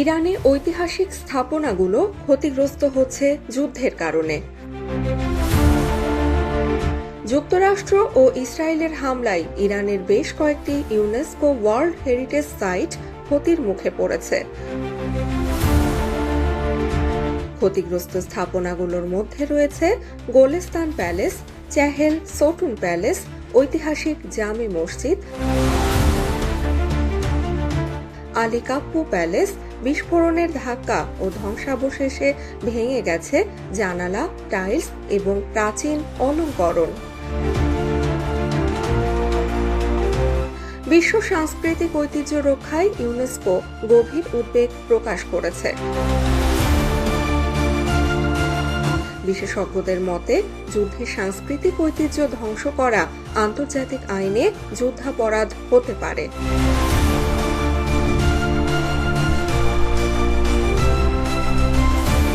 ইরানে ঐতিহাসিক স্থাপনাগুলো ক্ষতিগ্রস্ত হচ্ছে যুদ্ধের কারণে। যুক্তরাষ্ট্র ও ইসরায়েলের হামলায় ইরানের বেশ কয়েকটি ইউনেস্কো ওয়ার্ল্ড হেরিটেজ সাইট ক্ষতির মুখে পড়েছে। ক্ষতিগ্রস্ত স্থাপনাগুলোর মধ্যে রয়েছে গোলেস্তান প্যালেস, চেহেল সোটুন প্যালেস, ঐতিহাসিক জামে মসজিদ, আলী কাপ্পু প্যালেস। বিস্ফোরণের ধাক্কা ও ধ্বংসাবশেষে ভেঙে গেছে জানালা, টাইলস এবং প্রাচীন অলঙ্করণ। বিশ্ব সাংস্কৃতিক ঐতিহ্য রক্ষায় ইউনেস্কো গভীর উদ্বেগ প্রকাশ করেছে। বিশেষজ্ঞদের মতে, যুদ্ধের সাংস্কৃতিক ঐতিহ্য ধ্বংস করা আন্তর্জাতিক আইনে যুদ্ধাপরাধ হতে পারে।